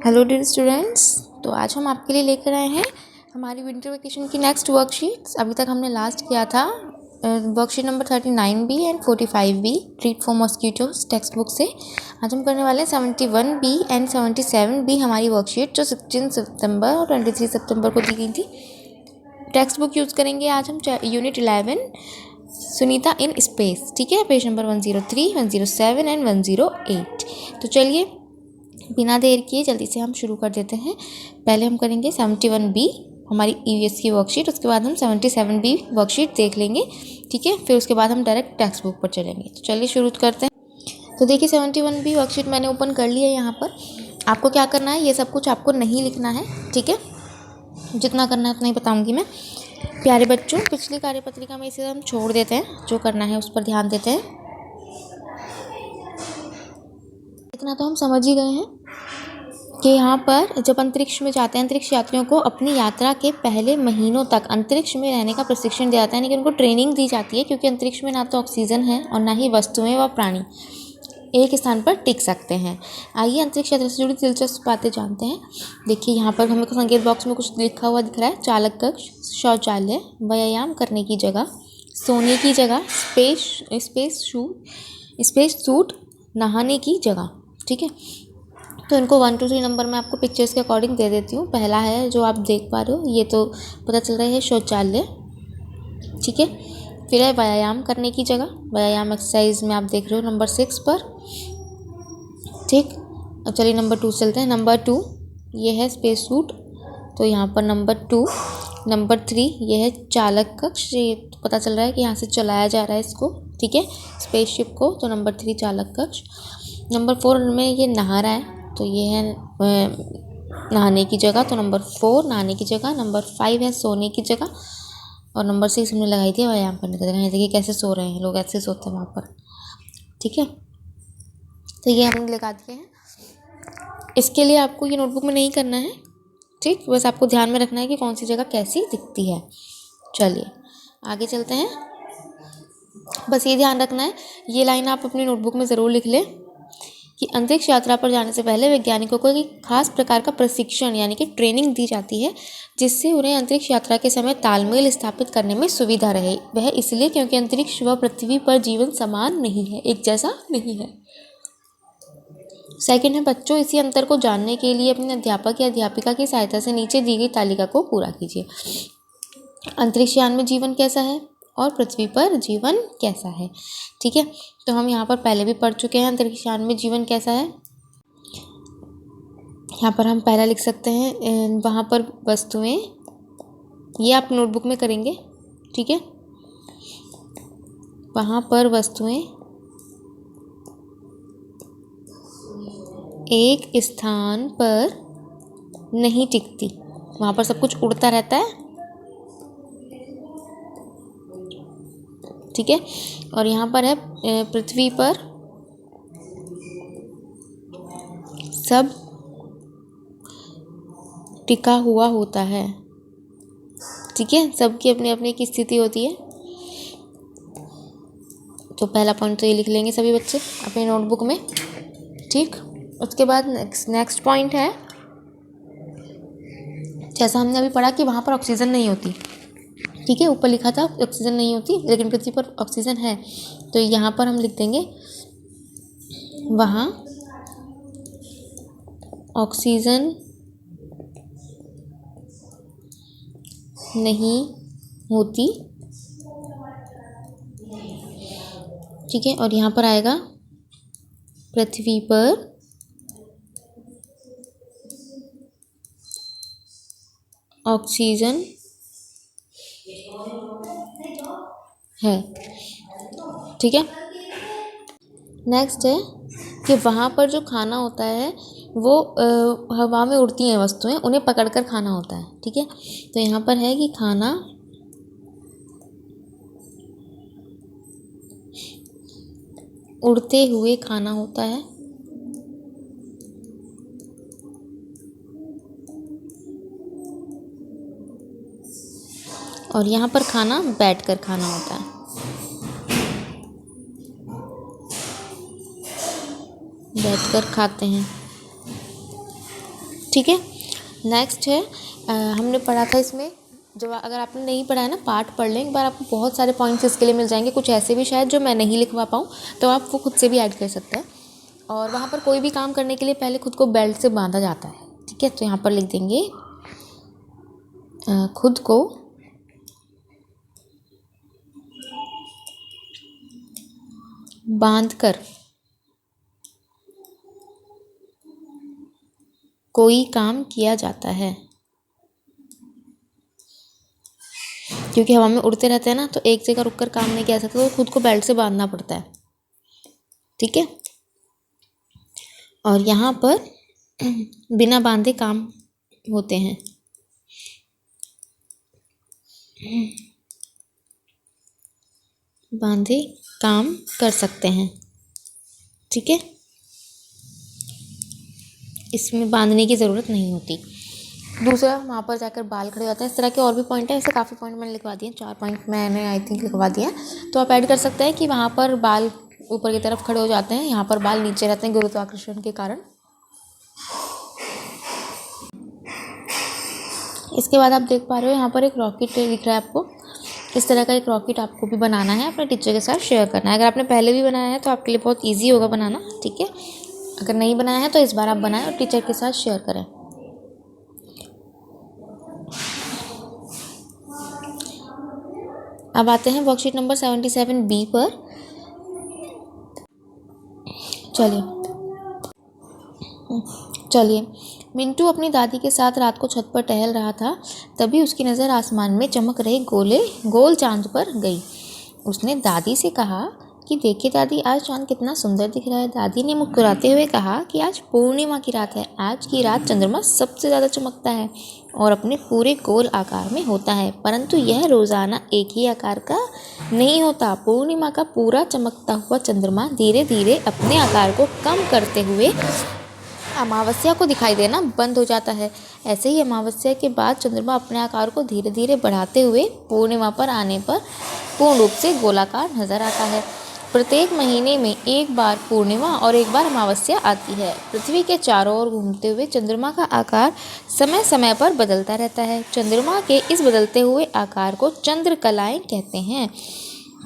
Hello dear students. तो आज हम आपके लिए लेकर आए हैं हमारी विंटर वेकेशन की नेक्स्ट वर्कशीट्स। अभी तक हमने लास्ट किया था worksheet number 39B and 45B treat for mosquitoes text book से। आज हम करने वाले हैं 71B एंड 77B हमारी वर्कशीट जो 16 सितंबर और 23 सितंबर को दी गई थी। टेक्स्ट बुक यूज़ करेंगे आज हम यूनिट 11 सुनीता इन स्पेस। ठीक है, पेज नंबर 103, 107 एंड 108। तो चलिए बिना देर किए जल्दी से हम शुरू कर देते हैं। पहले हम करेंगे 71B हमारी EVS की वर्कशीट, उसके बाद हम 77B वर्कशीट देख लेंगे। ठीक है, फिर उसके बाद हम डायरेक्ट टेक्स्ट बुक पर चलेंगे। तो चलिए शुरू करते हैं। तो देखिए 71B वर्कशीट मैंने ओपन कर लिया है। यहाँ पर आपको क्या करना है, ये सब कुछ आपको नहीं लिखना है। ठीक है, जितना करना है उतना ही बताऊँगी मैं। प्यारे बच्चों, पिछली कार्यपत्रिका में इसे हम छोड़ देते हैं, जो करना है उस पर ध्यान देते हैं। इतना तो हम समझ ही गए हैं कि यहाँ पर जब अंतरिक्ष में जाते हैं, अंतरिक्ष यात्रियों को अपनी यात्रा के पहले महीनों तक अंतरिक्ष में रहने का प्रशिक्षण दिया जाता है, यानी कि उनको ट्रेनिंग दी जाती है, क्योंकि अंतरिक्ष में ना तो ऑक्सीजन है और ना ही वस्तुएं व प्राणी एक स्थान पर टिक सकते हैं। आइए अंतरिक्ष यात्रा से जुड़ी दिलचस्प बातें जानते हैं। देखिए यहाँ पर हमें संकेत बॉक्स में कुछ लिखा हुआ दिख रहा है। चालक कक्ष, शौचालय, व्यायाम करने की जगह, सोने की जगह, स्पेस सूट, नहाने की जगह। ठीक है, तो इनको 1 to 3 नंबर मैं आपको पिक्चर्स के अकॉर्डिंग दे देती हूँ। पहला है जो आप देख पा रहे हो, ये तो पता चल रहा है शौचालय। ठीक है, फिर है व्यायाम करने की जगह, व्यायाम एक्सरसाइज में आप देख रहे हो नंबर 6 पर। ठीक, अब चलिए नंबर 2 चलते हैं। नंबर 2 ये है स्पेस सूट, तो यहाँ पर नंबर 2। नंबर 3 ये है चालक कक्ष, ये पता चल रहा है कि यहाँ से चलाया जा रहा है इसको। ठीक है, स्पेसशिप को, तो नंबर 3 चालक कक्ष। नंबर 4 में ये नहा रहा है, तो ये है नहाने की जगह, तो नंबर 4 नहाने की जगह। नंबर 5 है सोने की जगह, और नंबर 6 हमने लगाई थी व्यायाम करने की जगह। ये देखिए कैसे सो रहे हैं लोग, ऐसे सोते हैं वहाँ पर। ठीक है, तो ये हमने लगा दिए हैं। इसके लिए आपको ये नोटबुक में नहीं करना है। ठीक, बस आपको ध्यान में रखना है कि कौन सी जगह कैसी दिखती है। चलिए आगे चलते हैं। बस ये ध्यान रखना है, ये लाइन आप अपनी नोटबुक में ज़रूर लिख लें कि अंतरिक्ष यात्रा पर जाने से पहले वैज्ञानिकों को एक खास प्रकार का प्रशिक्षण यानी कि ट्रेनिंग दी जाती है, जिससे उन्हें अंतरिक्ष यात्रा के समय तालमेल स्थापित करने में सुविधा रहे। वह इसलिए क्योंकि अंतरिक्ष व पृथ्वी पर जीवन समान नहीं है, एक जैसा नहीं है। सेकंड है बच्चों, इसी अंतर को जानने के लिए अपने अध्यापक या अध्यापिका की सहायता से नीचे दी गई तालिका को पूरा कीजिए। अंतरिक्ष यान में जीवन कैसा है और पृथ्वी पर जीवन कैसा है। ठीक है, तो हम यहाँ पर पहले भी पढ़ चुके हैं अंतरिक्ष यान में जीवन कैसा है। यहाँ पर हम पहला लिख सकते हैं, वहाँ पर वस्तुएं, ये आप नोटबुक में करेंगे। ठीक है, वहाँ पर वस्तुएं एक स्थान पर नहीं टिकती, वहाँ पर सब कुछ उड़ता रहता है। ठीक है, और यहाँ पर है पृथ्वी पर सब टिका हुआ होता है। ठीक है, सबकी अपनी अपनी एक स्थिति होती है। तो पहला पॉइंट तो ये लिख लेंगे सभी बच्चे अपने नोटबुक में। ठीक, उसके बाद नेक्स्ट पॉइंट है, जैसा हमने अभी पढ़ा कि वहाँ पर ऑक्सीजन नहीं होती। ठीक है, ऊपर लिखा था ऑक्सीजन नहीं होती, लेकिन पृथ्वी पर ऑक्सीजन है। तो यहाँ पर हम लिख देंगे वहाँ ऑक्सीजन नहीं होती। ठीक है, और यहाँ पर आएगा पृथ्वी पर ऑक्सीजन है। ठीक है, नेक्स्ट है कि वहाँ पर जो खाना होता है वो हवा में उड़ती हैं वस्तुएं, उन्हें पकड़कर खाना होता है। ठीक है, तो यहाँ पर है कि खाना उड़ते हुए खाना होता है। और यहाँ पर खाना बैठकर खाना होता है। बैठकर खाते हैं। ठीक है। नेक्स्ट है हमने पढ़ा था इसमें, जो अगर आपने नहीं पढ़ा है ना पार्ट पढ़ लें एक बार, आपको बहुत सारे पॉइंट्स इसके लिए मिल जाएंगे। कुछ ऐसे भी शायद जो मैं नहीं लिखवा पाऊँ, तो आप वो खुद से भी ऐड कर सकते हैं। और वहाँ पर कोई भी काम करने के लिए पहले खुद को बेल्ट से बांधा जाता है। ठीक है, तो यहाँ पर लिख देंगे खुद को बांधकर कोई काम किया जाता है। क्योंकि हवा में उड़ते रहते हैं ना, तो एक जगह रुककर काम नहीं किया जा सकता, तो खुद को बेल्ट से बांधना पड़ता है। ठीक है, और यहाँ पर बिना बांधे काम होते हैं। बांधे काम कर सकते हैं। ठीक है, इसमें बांधने की ज़रूरत नहीं होती। दूसरा, वहाँ पर जाकर बाल खड़े होते हैं। इस तरह के और भी पॉइंट है, ऐसे काफ़ी पॉइंट मैंने लिखवा दिए, 4 पॉइंट मैंने आई थिंक लिखवा दिए हैं। तो आप ऐड कर सकते हैं कि वहाँ पर बाल ऊपर की तरफ खड़े हो जाते हैं, यहाँ पर बाल नीचे रहते हैं गुरुत्वाकर्षण के कारण। इसके बाद आप देख पा रहे हो यहाँ पर एक रॉकेट दिख रहा है आपको। इस तरह का एक रॉकेट आपको भी बनाना है, अपने टीचर के साथ शेयर करना है। अगर आपने पहले भी बनाया है तो आपके लिए बहुत ईजी होगा बनाना। ठीक है, अगर नहीं बनाया है तो इस बार आप बनाएं और टीचर के साथ शेयर करें। अब आते हैं वर्कशीट नंबर 77B पर। चलिए, मिंटू अपनी दादी के साथ रात को छत पर टहल रहा था। तभी उसकी नज़र आसमान में चमक रहे गोल चांद पर गई। उसने दादी से कहा कि देखिए दादी, आज चांद कितना सुंदर दिख रहा है। दादी ने मुस्कुराते हुए कहा कि आज पूर्णिमा की रात है। आज की रात चंद्रमा सबसे ज़्यादा चमकता है और अपने पूरे गोल आकार में होता है, परंतु यह रोज़ाना एक ही आकार का नहीं होता। पूर्णिमा का पूरा चमकता हुआ चंद्रमा धीरे धीरे अपने आकार को कम करते हुए अमावस्या को दिखाई देना बंद हो जाता है। ऐसे ही अमावस्या के बाद चंद्रमा अपने आकार को धीरे धीरे बढ़ाते हुए पूर्णिमा पर आने पर पूर्ण रूप से गोलाकार नजर आता है। प्रत्येक महीने में एक बार पूर्णिमा और एक बार अमावस्या आती है। पृथ्वी के चारों ओर घूमते हुए चंद्रमा का आकार समय समय पर बदलता रहता है। चंद्रमा के इस बदलते हुए आकार को चंद्रकलाएं कहते हैं।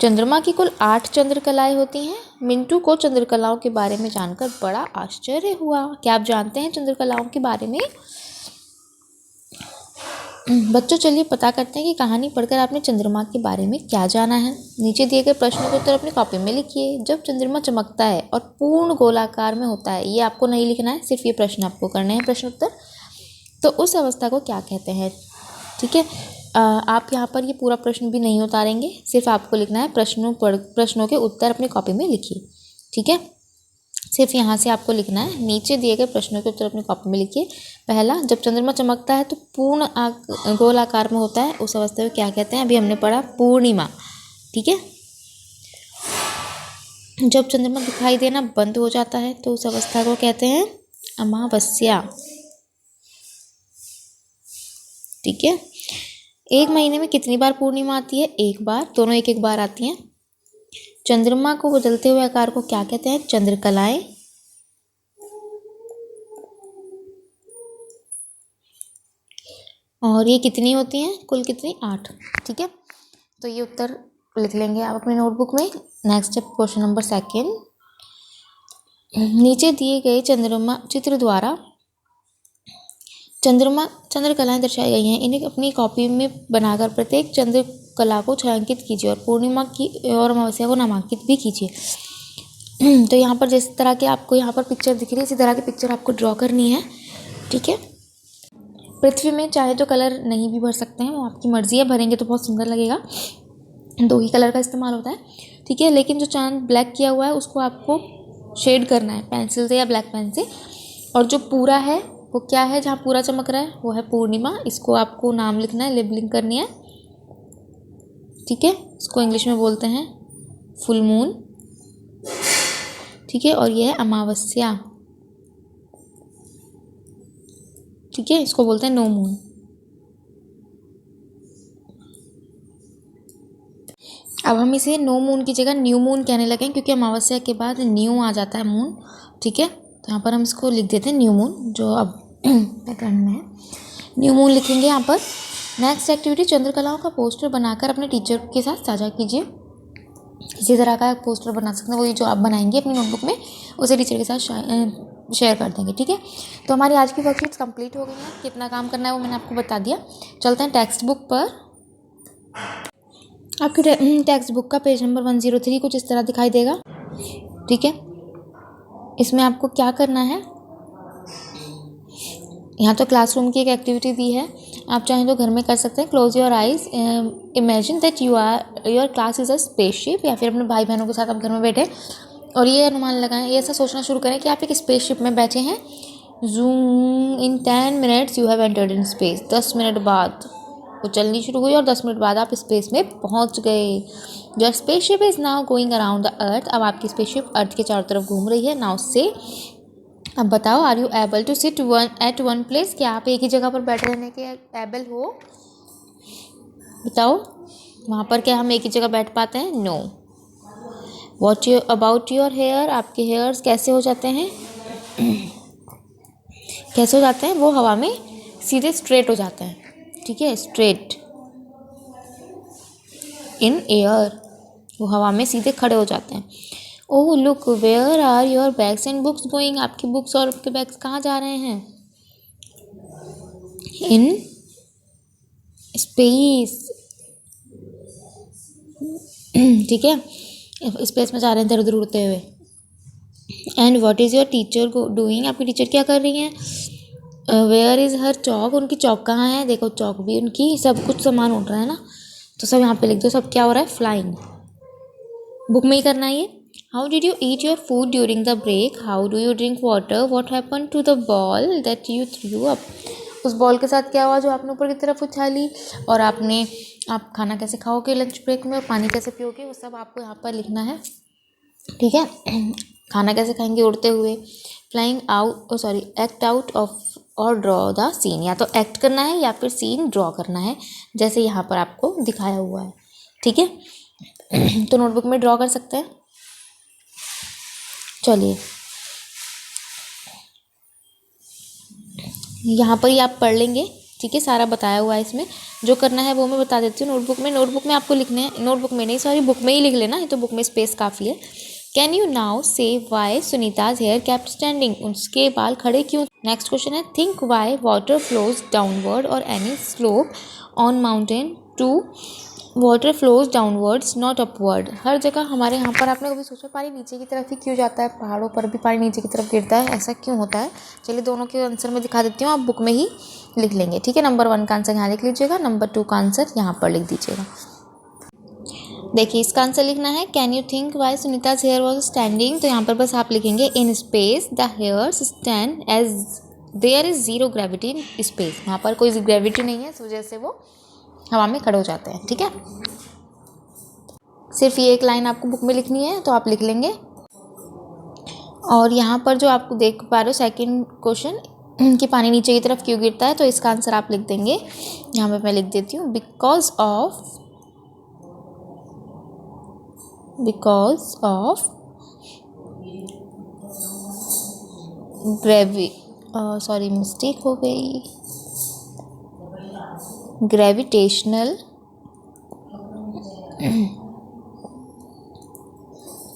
चंद्रमा की कुल 8 चंद्रकलाएं होती हैं। मिंटू को चंद्रकलाओं के बारे में जानकर बड़ा आश्चर्य हुआ। क्या आप जानते हैं चंद्रकलाओं के बारे में? बच्चों, चलिए पता करते हैं कि कहानी पढ़कर आपने चंद्रमा के बारे में क्या जाना है। नीचे दिए गए प्रश्नों के उत्तर अपनी कॉपी में लिखिए। जब चंद्रमा चमकता है और पूर्ण गोलाकार में होता है, ये आपको नहीं लिखना है, सिर्फ ये प्रश्न आपको करने हैं, प्रश्न उत्तर, तो उस अवस्था को क्या कहते हैं? ठीक है, आप यहाँ पर ये पूरा प्रश्न भी नहीं उतारेंगे, सिर्फ आपको लिखना है प्रश्नों के उत्तर अपनी कॉपी में लिखिए। ठीक है, सिर्फ यहाँ से आपको लिखना है। नीचे दिए गए प्रश्नों के उत्तर अपनी कॉपी में लिखिए। पहला, जब चंद्रमा चमकता है तो पूर्ण गोल आकार में होता है, उस अवस्था को क्या कहते हैं? अभी हमने पढ़ा पूर्णिमा। ठीक है, जब चंद्रमा दिखाई देना बंद हो जाता है तो उस अवस्था को कहते हैं अमावस्या। ठीक है, एक महीने में कितनी बार पूर्णिमा आती है? एक बार। दोनों एक एक बार आती हैं। चंद्रमा को बदलते हुए आकार को क्या कहते हैं? चंद्रकलाएं। और ये कितनी होती हैं? कुल कितनी? 8। ठीक है, तो ये उत्तर लिख लेंगे आप अपनी नोटबुक में। नेक्स्ट है क्वेश्चन नंबर 2। नीचे दिए गए चंद्रमा चित्र द्वारा चंद्रकलाएं दर्शाई गई हैं। इन्हें अपनी कॉपी में बनाकर प्रत्येक चंद्रकला को छायांकित कीजिए और पूर्णिमा की और अमावस्या को नामांकित भी कीजिए। तो यहाँ पर जिस तरह के आपको यहाँ पर पिक्चर दिख रही है, इसी तरह की पिक्चर आपको ड्रॉ करनी है। ठीक है, पृथ्वी में चाहे तो कलर नहीं भी भर सकते हैं, वो आपकी मर्जी है, भरेंगे तो बहुत सुंदर लगेगा। 2 ही कलर का इस्तेमाल होता है। ठीक है, लेकिन जो चांद ब्लैक किया हुआ है उसको आपको शेड करना है पेंसिल से या ब्लैक पेन से। और जो पूरा है वो क्या है? जहाँ पूरा चमक रहा है वो है पूर्णिमा। इसको आपको नाम लिखना है, लेबलिंग करनी है। ठीक है, इसको इंग्लिश में बोलते हैं फुल मून। ठीक है, और ये है अमावस्या। ठीक है, इसको बोलते हैं नो मून। अब हम इसे नो मून की जगह न्यू मून कहने लगे, क्योंकि अमावस्या के बाद न्यू आ जाता है मून। ठीक है, तो यहाँ पर हम इसको लिख देते हैं न्यू मून, जो अब पैटर्न में है। न्यू मून लिखेंगे यहाँ पर। नेक्स्ट एक्टिविटी, चंद्रकलाओं का पोस्टर बनाकर अपने टीचर के साथ साझा कीजिए। इसी तरह का पोस्टर बना सकते हैं, वही जो आप बनाएंगे अपनी नोटबुक में उसे टीचर के साथ शेयर कर देंगे। ठीक है, तो हमारी आज की वर्कशीट्स कंप्लीट हो गई हैं। कितना काम करना है वो मैंने आपको बता दिया। चलते हैं टेक्स्ट बुक पर। आपकी टेक्स्ट बुक का पेज नंबर 103 कुछ इस तरह दिखाई देगा। ठीक है, इसमें आपको क्या करना है, यहाँ तो क्लासरूम की एक एक्टिविटी दी है, आप चाहें तो घर में कर सकते हैं। Close your eyes, imagine that your class is a spaceship, या फिर अपने भाई बहनों के साथ आप घर में बैठे और ये अनुमान लगाएं, ये ऐसा सोचना शुरू करें कि आप एक स्पेसशिप में बैठे हैं। Zoom, in 10 minutes you have entered in space. 10 minute बाद वो चलनी शुरू हुई और 10 मिनट बाद आप स्पेस में पहुंच गए। Your spaceship is now going around the earth. अब आपकी स्पेसशिप अर्थ के चारों तरफ घूम रही है। नाउ से, अब बताओ, are you able to sit at one place? क्या आप एक ही जगह पर बैठे रहने के एबल हो? बताओ, वहाँ पर क्या हम एक ही जगह बैठ पाते हैं? No. What you about your hair? आपके हेयर्स कैसे हो जाते हैं? कैसे हो जाते हैं? वो हवा में सीधे स्ट्रेट हो जाते हैं। ठीक है, स्ट्रेट इन एयर, वो हवा में सीधे खड़े हो जाते हैं। Oh look, where are your bags and books going? आपकी बुक्स और आपके बैग्स कहाँ जा रहे हैं? In space. ठीक है, स्पेस में जा रहे हैं इधर उधर उड़ते हुए। And what is your teacher doing? आपकी टीचर क्या कर रही हैं? Where is her chalk? उनकी चॉक कहाँ है? देखो चॉक भी उनकी, सब कुछ सामान उड़ रहा है ना, तो सब यहाँ पे लिख दो। सब क्या हो रहा है? फ्लाइंग। बुक में ही करना है ये। How did you eat your food during the break? How do you drink water? What happen to the ball that you threw up? उस बॉल के साथ क्या हुआ जो आपने ऊपर की तरफ उछाली? और आप खाना कैसे खाओगे लंच ब्रेक में, और पानी कैसे पियोगे, वो सब आपको यहाँ पर लिखना है। ठीक है, खाना कैसे खाएंगे? उड़ते हुए। Flying out, sorry, act out of और ड्रॉ द सीन। या तो एक्ट करना है या फिर सीन ड्रॉ करना है, जैसे यहाँ पर आपको दिखाया हुआ है। ठीक है, तो नोटबुक में ड्रॉ कर सकते हैं। चलिए, यहाँ पर ही आप पढ़ लेंगे। ठीक है, सारा बताया हुआ है इसमें। जो करना है वो मैं बता देती हूँ। नोटबुक में आपको लिखने हैं, नोटबुक में नहीं, सॉरी, बुक में ही लिख लेना, ये तो बुक में स्पेस काफ़ी है। Can you now say why Sunita's hair kept standing? उसके बाल खड़े क्यों? नेक्स्ट क्वेश्चन है, think why water flows downward और any slope on mountain to water flows downwards not upward. हर जगह हमारे यहाँ पर आपने कभी सोचा पानी नीचे की तरफ ही क्यों जाता है? पहाड़ों पर भी पानी नीचे की तरफ गिरता है, ऐसा क्यों होता है? चलिए, दोनों के आंसर में दिखा देती हूँ, आप बुक में ही लिख लेंगे। ठीक है, नंबर 1 का आंसर यहाँ लिख लीजिएगा, नंबर 2 का आंसर यहाँ पर लिख दीजिएगा। देखिए, इसका आंसर लिखना है, can you think why Sunita's hair was standing? तो यहाँ पर बस आप लिखेंगे, in space the hairs stand as there is zero gravity in space. वहाँ पर कोई ग्रेविटी नहीं है, इस वजह से वो हवा में खड़े हो जाते हैं। ठीक है, सिर्फ ये एक लाइन आपको बुक में लिखनी है, तो आप लिख लेंगे। और यहाँ पर जो आपको देख पा रहे हो सेकंड क्वेश्चन कि पानी नीचे की तरफ क्यों गिरता है, तो इसका आंसर आप लिख देंगे। यहाँ पे मैं लिख देती हूँ, बिकॉज ऑफ सॉरी मिस्टेक हो गई, ग्रेविटेशनल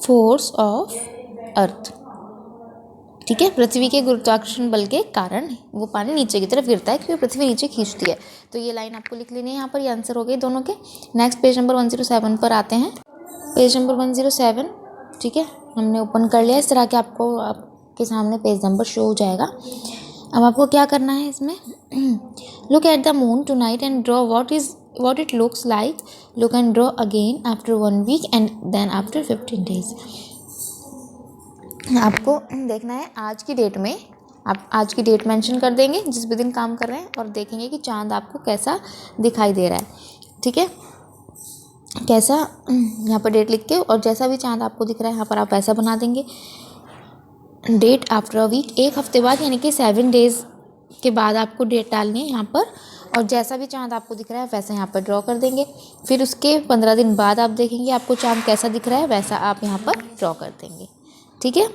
फोर्स ऑफ अर्थ। ठीक है, पृथ्वी के गुरुत्वाकर्षण बल के कारण वो पानी नीचे की तरफ गिरता है, क्योंकि पृथ्वी नीचे खींचती है। तो ये लाइन आपको लिख लेनी है यहाँ पर। ये आंसर हो गए दोनों के। नेक्स्ट पेज नंबर 107 पर आते हैं। पेज नंबर 107, ठीक है, हमने ओपन कर लिया। इस तरह के आपके सामने पेज नंबर शो हो जाएगा। अब आपको क्या करना है इसमें, look at the moon tonight and draw what it looks like. Look and draw again after 1 week and then after 15 days. आपको देखना है आज की डेट में, आप आज की डेट मेंशन कर देंगे जिस भी दिन काम कर रहे हैं, और देखेंगे कि चांद आपको कैसा दिखाई दे रहा है। ठीक है, कैसा, यहाँ पर डेट लिख के, और जैसा भी चांद आपको दिख रहा है यहाँ पर आप वैसा बना देंगे। डेट आफ्टर अ वीक, एक हफ्ते बाद, यानी कि 7 डेज़ के बाद आपको डेट डालनी है यहाँ पर, और जैसा भी चांद आपको दिख रहा है वैसा यहाँ पर ड्रॉ कर देंगे। फिर उसके 15 दिन बाद आप देखेंगे आपको चांद कैसा दिख रहा है, वैसा आप यहाँ पर ड्रॉ कर देंगे। ठीक है,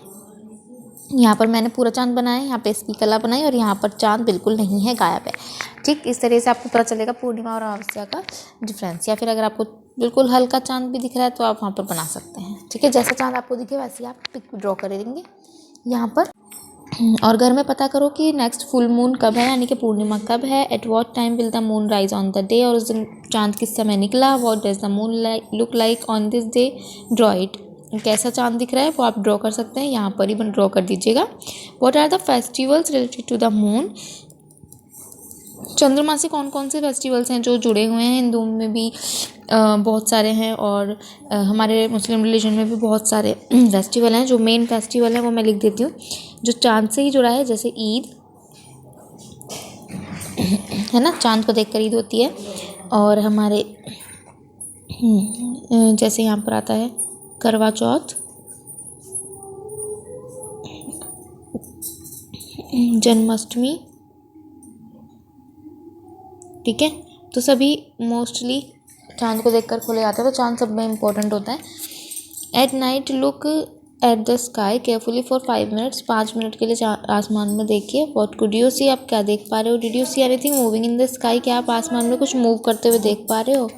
यहाँ पर मैंने पूरा चांद बनाया है, यहाँ पे इसकी कला बनाई और यहाँ पर चांद बिल्कुल नहीं है, गायब है। ठीक इस तरह से आपको पता चलेगा पूर्णिमा और अमावस्या का डिफरेंस। या फिर अगर आपको बिल्कुल हल्का चांद भी दिख रहा है तो आप वहाँ पर बना सकते हैं। ठीक है, जैसा चांद आपको दिखे वैसे ही आप पिक ड्रॉ कर देंगे यहाँ पर। और घर में पता करो कि नेक्स्ट फुल मून कब है, यानी कि पूर्णिमा कब है। At what time will the moon rise on the day, और उस दिन चांद किस समय निकला। What does the moon look like on this day, draw it. कैसा चांद दिख रहा है वो आप ड्रॉ कर सकते हैं, यहाँ पर ही ड्रॉ कर दीजिएगा। What are the festivals related to the moon, चंद्रमा से कौन कौन से फेस्टिवल्स हैं जो जुड़े हुए हैं। हिंदू में भी बहुत सारे हैं और हमारे मुस्लिम रिलीजन में भी बहुत सारे फेस्टिवल हैं। जो मेन फेस्टिवल है वो मैं लिख देती हूँ जो चांद से ही जुड़ा है, जैसे ईद है ना, चांद को देखकर ईद होती है। और हमारे जैसे यहाँ पर आता है करवा चौथ, जन्माष्टमी। ठीक है, तो सभी मोस्टली चांद को देखकर खोले जाते हैं, तो चांद सब में इम्पोर्टेंट होता है। At night look at the sky carefully for 5 minutes, 5 minute के लिए आसमान में देखिए। व्हाट कुड यू सी, आप क्या देख पा रहे हो। Did you see anything moving in the sky, क्या आप आसमान में कुछ मूव करते हुए देख पा रहे हो।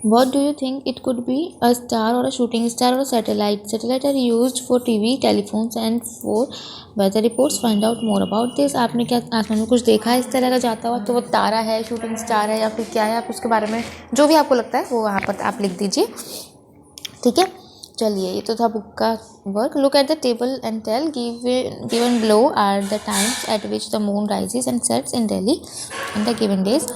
What do you think it could be, a star or a shooting star or a satellite? Satellite are used for TV, telephones and for weather reports. Find out more about this. आपने क्या आसमान में कुछ देखा है इस तरह का जाता हुआ, तो वो तारा है, शूटिंग स्टार है या फिर क्या है, आप उसके बारे में जो भी आपको लगता है वो वहाँ पर आप लिख दीजिए। ठीक है, चलिए ये तो था बुक का work. Look at the table and tell given below are the times at which the moon rises and sets in Delhi in the given days.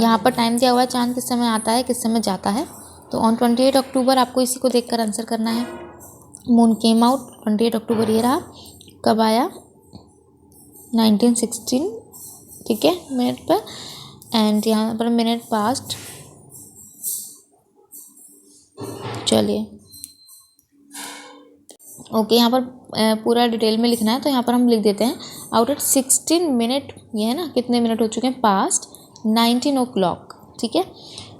यहाँ पर टाइम दिया हुआ है, चांद किस समय आता है किस समय जाता है। तो ऑन 28 अक्टूबर आपको इसी को देखकर आंसर करना है। मून केम आउट 28 अक्टूबर, ये रहा। कब आया 1916, ठीक है, मिनट पर। एंड यहाँ पर मिनट पास्ट, चलिए ओके, यहाँ पर पूरा डिटेल में लिखना है तो यहाँ पर हम लिख देते हैं आउट एट 16 मिनट, ये है ना, कितने मिनट हो चुके हैं, पास्ट 19 o'clock। ठीक है,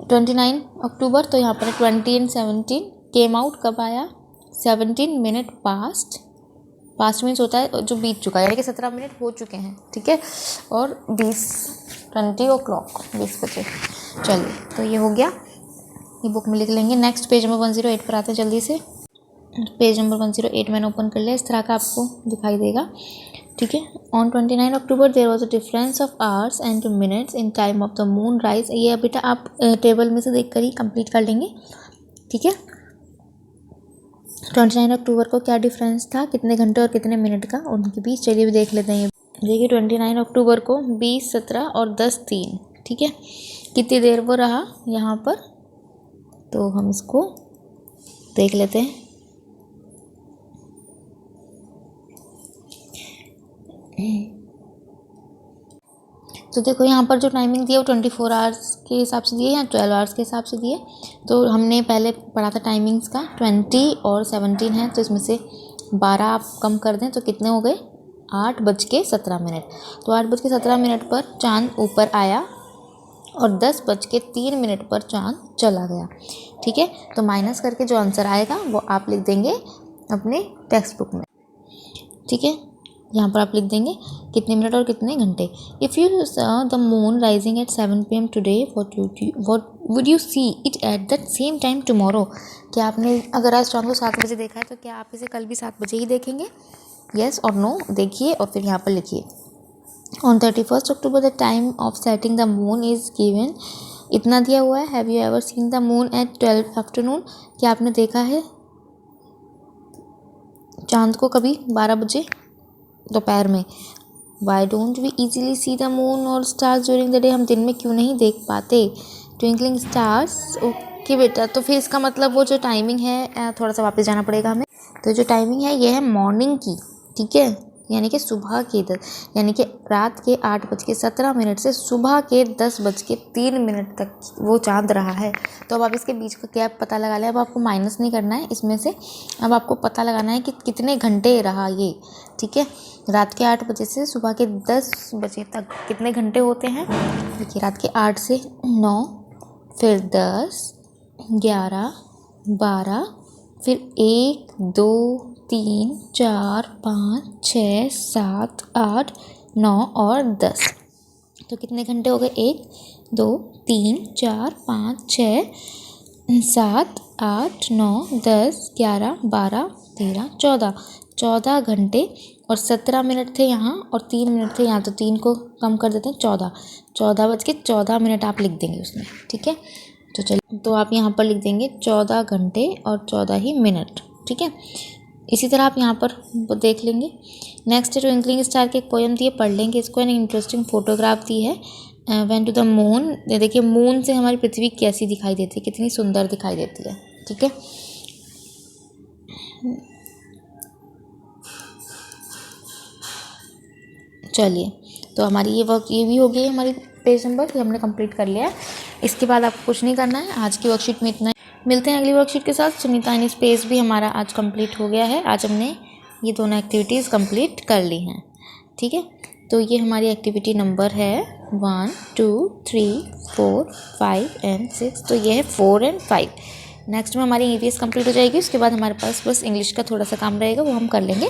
29 अक्टूबर, तो यहाँ पर 20 and 17 केम आउट, कब आया 17 मिनट पास्ट। पास्ट मीन्स होता है जो बीत चुका है, यानी कि 17 मिनट हो चुके हैं। ठीक है, और 20 o'clock 20 बजे। चलिए तो ये हो गया, ये बुक में लिख लेंगे। नेक्स्ट पेज नंबर 108 पर आते हैं जल्दी से। पेज नंबर 108 मैंने ओपन कर लिया, इस तरह का आपको दिखाई देगा। ठीक है, on 29 October there was a difference of hours and minutes in time of the moon rise. ये बेटा आप टेबल में से देख कर ही कंप्लीट कर लेंगे। ठीक है, 29 अक्टूबर को क्या डिफरेंस था, कितने घंटे और कितने मिनट का उनके बीच। चलिए भी देख लेते हैं। देखिए 29 अक्टूबर को 20, 17 और 10, 3। ठीक है, कितनी देर वो रहा यहाँ पर, तो हम इसको देख लेते हैं। तो देखो यहाँ पर जो टाइमिंग दिया वो 24 आवर्स के हिसाब से दिए या 12 आवर्स के हिसाब से दिए। तो हमने पहले पढ़ा था टाइमिंग्स का, 20 और 17 है, तो इसमें से 12 आप कम कर दें तो कितने हो गए, 8:17। तो 8:17 पर चांद ऊपर आया और 10:03 पर चांद चला गया। ठीक है, तो माइनस करके जो आंसर आएगा वो आप लिख देंगे अपने टेक्स्ट बुक में। ठीक है, यहाँ पर आप लिख देंगे कितने मिनट और कितने घंटे। If you saw the moon rising at 7 PM today, what would you see it at that same time tomorrow? क्या आपने अगर आज चांद को 7 बजे देखा है तो क्या आप इसे कल भी 7 बजे ही देखेंगे, येस और नो देखिए और फिर यहाँ पर लिखिए। On 31 October the time of setting the moon is given, इतना दिया हुआ है। Have you ever seen the moon at 12 afternoon, क्या आपने देखा है चांद को कभी 12 बजे दोपहर में। Why don't we easily see the moon और स्टार्स ड्यूरिंग द डे, हम दिन में क्यों नहीं देख पाते ट्विंकलिंग स्टार्स। ओके बेटा, तो फिर इसका मतलब वो जो टाइमिंग है, थोड़ा सा वापस जाना पड़ेगा हमें। तो जो टाइमिंग है ये है मॉर्निंग की, ठीक है, यानी कि सुबह के 10, यानी कि रात के 8:17 से सुबह के 10:03 तक वो चांद रहा है। तो अब आप इसके बीच का गैप पता लगा लें। अब आपको माइनस नहीं करना है इसमें से, अब आपको पता लगाना है कि कितने घंटे रहा ये। ठीक है, रात के 8 बजे से सुबह के 10 बजे तक कितने घंटे होते हैं। देखिए रात के 8 से 9, फिर 10, 11, 12, फिर 1, 2, 3, 4, 5, 6, 7, 8, 9 और 10। तो कितने घंटे हो गए? 1, 2, 3, 4, 5, 6, 7, 8, 9, 10, 11, 12, 13, 14। 14 घंटे और 17 मिनट थे यहाँ और 3 मिनट थे यहाँ, तो 3 को कम कर देते हैं 14। 14:14 आप लिख देंगे उसमें, ठीक है। तो चलिए, तो आप यहाँ पर लिख देंगे 14 घंटे और 14 ही मिनट, ठीक है। इसी तरह आप यहाँ पर देख लेंगे। नेक्स्ट जो ट्विंकलिंग स्टार की एक पोएम दी है, पढ़ लेंगे इसको। एन इंटरेस्टिंग फोटोग्राफ दी है। वेन टू द मून, देखिए मून से हमारी पृथ्वी कैसी दिखाई देती है, कितनी सुंदर दिखाई देती है, ठीक है। चलिए, तो हमारी ये वर्क ये भी हो गई है, हमारी पेज नंबर ये हमने कंप्लीट कर लिया है। इसके बाद आपको कुछ नहीं करना है, आज की वर्कशीट में इतना है। मिलते हैं अगली वर्कशीट के साथ। सुनीता इन स्पेस भी हमारा आज कंप्लीट हो गया है। आज हमने ये दोनों एक्टिविटीज़ कंप्लीट कर ली हैं, ठीक है। तो ये हमारी एक्टिविटी नंबर है 1, 2, 3, 4, 5 एंड 6। तो ये है 4 और 5। नेक्स्ट में हमारी EVS कंप्लीट हो जाएगी। उसके बाद हमारे पास बस इंग्लिश का थोड़ा सा काम रहेगा, वो हम कर लेंगे,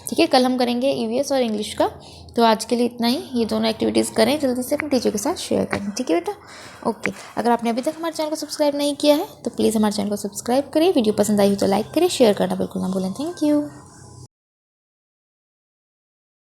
ठीक है। कल हम करेंगे EVS और इंग्लिश का। तो आज के लिए इतना ही। ये दोनों एक्टिविटीज़ करें, जल्दी से अपने टीचर के साथ शेयर करें, ठीक है बेटा। ओके, अगर आपने अभी तक हमारे चैनल को सब्सक्राइब नहीं किया है तो प्लीज़ हमारे चैनल को सब्सक्राइब करिए। वीडियो पसंद आई हो तो लाइक करिए, शेयर करना बिल्कुल ना भूलें। Thank you.